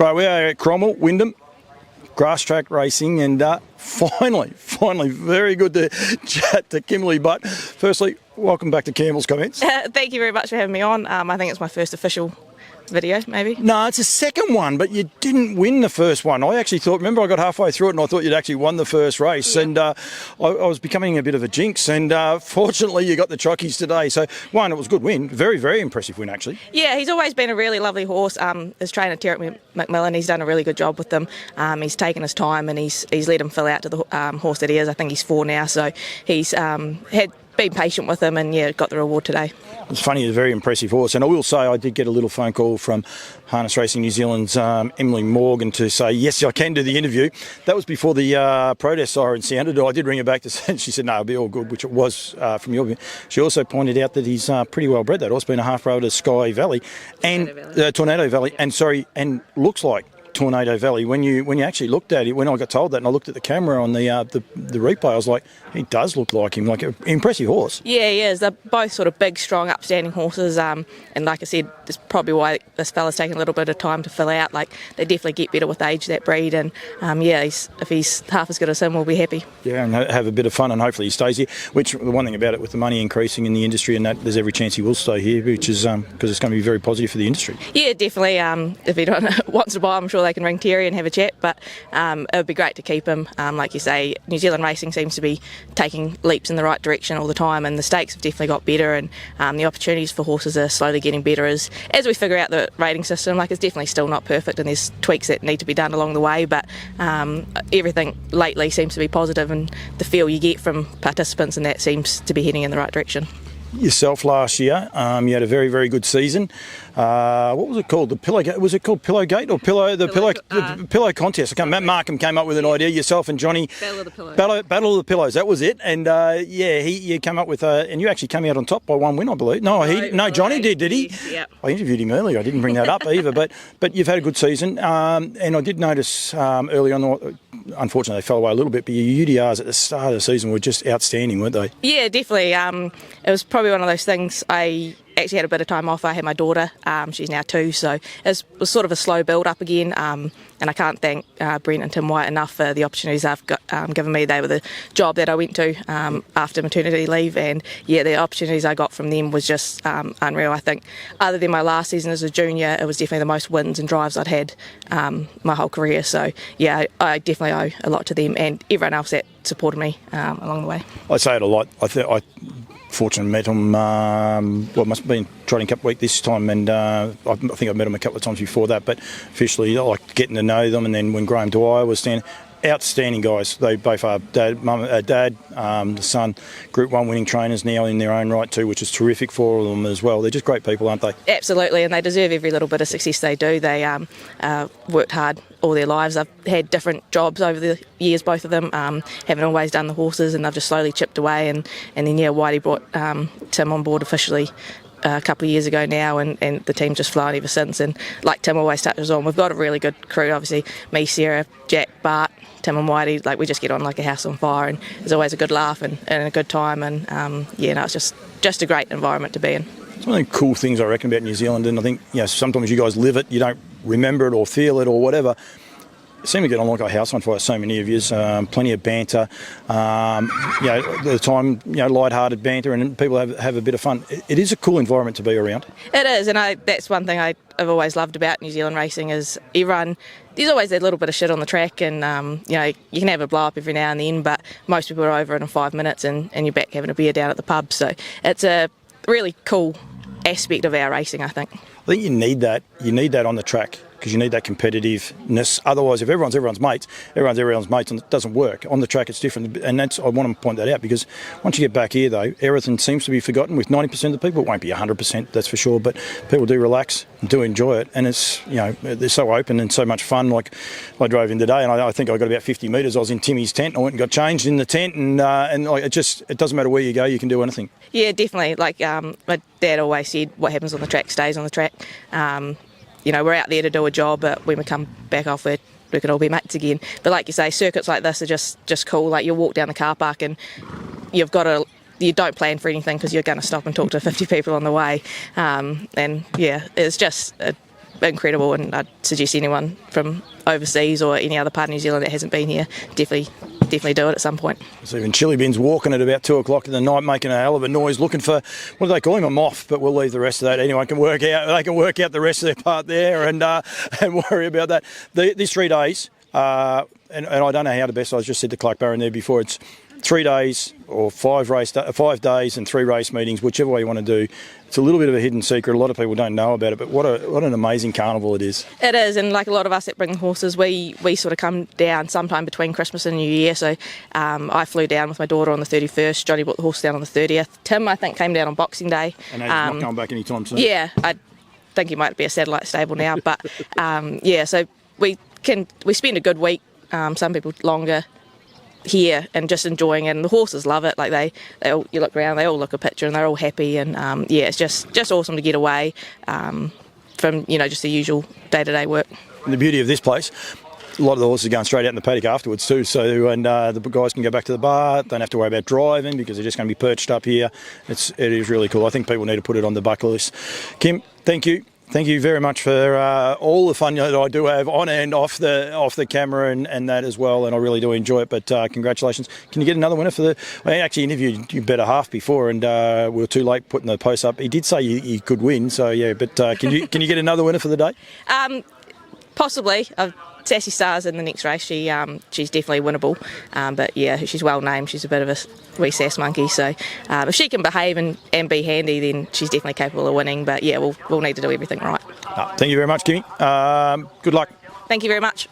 Right, we are at Cromwell, Wyndham, grass track racing, and finally, very good to chat to Kimberly Butt. Firstly, welcome back to Campbell's Comments. Thank you very much for having me on. I think it's my first official video, maybe. No, it's a second one, but you didn't win the first one. I actually thought, remember I got halfway through it and I thought you'd actually won the first race, and I was becoming a bit of a jinx, and fortunately you got the chockies today. So, one, it was a good win. Very, very impressive win, actually. Yeah, he's always been a really lovely horse. His trainer, Terry McMillan, he's done a really good job with them. He's taken his time and he's let him fill out to the horse that he is. I think he's 4 now, so he's been patient with him and got the reward today. It's funny, he's a very impressive horse, and I will say I did get a little phone call from Harness Racing New Zealand's Emily Morgan to say, yes, I can do the interview. That was before the protest siren sounded. I did ring her back to say, she said, no, it'll be all good, which it was from your view. She also pointed out that he's pretty well bred, that horse, been a half-row to Sky Valley, Tornado Valley, and looks like Tornado Valley. When you actually looked at it, when I got told that and I looked at the camera on the replay, I was like, he does look like him, like an impressive horse. Yeah, he is. They're both sort of big, strong, upstanding horses, and like I said, that's probably why this fella's taking a little bit of time to fill out. Like, they definitely get better with age, that breed, and if he's half as good as him, we'll be happy. Yeah, and have a bit of fun, and hopefully he stays here, which the one thing about it, with the money increasing in the industry and that, there's every chance he will stay here, which is because it's going to be very positive for the industry. Yeah, definitely. If he wants to buy, I'm sure they can ring Terry and have a chat, but it would be great to keep him. Like you say, New Zealand racing seems to be taking leaps in the right direction all the time, and the stakes have definitely got better, and the opportunities for horses are slowly getting better as we figure out the rating system. Like, it's definitely still not perfect and there's tweaks that need to be done along the way, but everything lately seems to be positive, and the feel you get from participants and that seems to be heading in the right direction. Yourself last year, you had a very, very good season. What was it called? The Pillow Gate? Was it called Pillow Gate or the Pillow Contest? Matt Markham came up with an idea. Yourself and Johnny. Battle of the Pillows. Battle of the Pillows. That was it. And you came up with and you actually came out on top by one win, I believe. No, Johnny did he? Yep. I interviewed him earlier. I didn't bring that up either. But you've had a good season, and I did notice early on. Unfortunately, they fell away a little bit, but your UDRs at the start of the season were just outstanding, weren't they? Yeah, definitely. It was probably one of those things. I actually had a bit of time off. I had my daughter. She's now 2, so it was sort of a slow build up again. And I can't thank Brent and Tim White enough for the opportunities they've given me. They were the job that I went to after maternity leave, and the opportunities I got from them was just unreal. I think other than my last season as a junior, it was definitely the most wins and drives I'd had my whole career. So I definitely owe a lot to them and everyone else that supported me along the way. I say it a lot. I fortunately met him, must have been Trotting Cup week this time, and I think I've met him a couple of times before that, but officially, like getting to know them, and then when Graham Dwyer was standing, outstanding guys. They both are dad, the son, Group 1 winning trainers now in their own right too, which is terrific for them as well. They're just great people, aren't they? Absolutely, and they deserve every little bit of success they do. They worked hard all their lives. They've had different jobs over the years, both of them, haven't always done the horses, and they've just slowly chipped away, and then Whitey brought Tim on board officially a couple of years ago now, and the team's just flown ever since. And like Tim always touches on, we've got a really good crew. Obviously, me, Sarah, Jack, Bart, Tim and Whitey, like, we just get on like a house on fire, and there's always a good laugh and a good time, and it's just a great environment to be in. It's one of the cool things I reckon about New Zealand, and I think sometimes you guys live it, you don't remember it or feel it or whatever. Seem to get on like a house on fire, so many of you, plenty of banter, the time, light-hearted banter, and people have a bit of fun. It is a cool environment to be around. It is, and that's one thing I've always loved about New Zealand racing is everyone. There's always that little bit of shit on the track, and you can have a blow up every now and then, but most people are over it in 5 minutes, and you're back having a beer down at the pub. So it's a really cool aspect of our racing, I think. I think you need that. You need that on the track, because you need that competitiveness. Otherwise, if everyone's mates, and it doesn't work. On the track, it's different, and I want to point that out, because once you get back here, though, everything seems to be forgotten. With 90% of the people, it won't be 100%, that's for sure, but people do relax and do enjoy it, and it's they're so open and so much fun. Like, I drove in today, and I think I got about 50 metres. I was in Timmy's tent. I went and got changed in the tent, and it doesn't matter where you go, you can do anything. Yeah, definitely. Like my dad always said, what happens on the track stays on the track. We're out there to do a job, but when we come back off, we can all be mates again. But like you say, circuits like this are just cool. Like, you'll walk down the car park and you don't plan for anything, because you're going to stop and talk to 50 people on the way. It's just incredible, and I'd suggest anyone from overseas or any other part of New Zealand that hasn't been here definitely do it at some point. So even Chili Bin's walking at about 2 o'clock in the night, making a hell of a noise, looking for, what do they call him, a moth, but we'll leave the rest of that. Anyone can work out, they can work out the rest of their part there and worry about that. These 3 days, and I don't know how to best, I just said to Clark Barron there before, it's 3 days or 5 days and 3 race meetings, whichever way you want to do. It's a little bit of a hidden secret. A lot of people don't know about it, but what an amazing carnival it is. It is, and like a lot of us that bring horses, we sort of come down sometime between Christmas and New Year. So I flew down with my daughter on the 31st. Johnny brought the horse down on the 30th. Tim, I think, came down on Boxing Day. And he's not going back anytime soon. Yeah, I think he might be a satellite stable now. But so we spend a good week, some people longer, here and just enjoying it, and the horses love it. Like they all, you look around, they all look a picture and they're all happy, and it's just awesome to get away from just the usual day-to-day work. And the beauty of this place, a lot of the horses are going straight out in the paddock afterwards too, so the guys can go back to the bar, don't have to worry about driving because they're just going to be perched up here. It is really cool. I think people need to put it on the bucket list. Kim, thank you. Thank you very much for all the fun that I do have on and off the camera and that as well, and I really do enjoy it. But congratulations! Can you get another winner for the? I actually interviewed your better half before, and we were too late putting the post up. He did say you could win, so yeah. But can you get another winner for the day? Possibly. Sassy Star's in the next race. She's definitely winnable, but yeah, she's well named. She's a bit of a wee sass monkey, so if she can behave and be handy, then she's definitely capable of winning. But yeah, we'll need to do everything right. Thank you very much, Kimmy. Good luck. Thank you very much.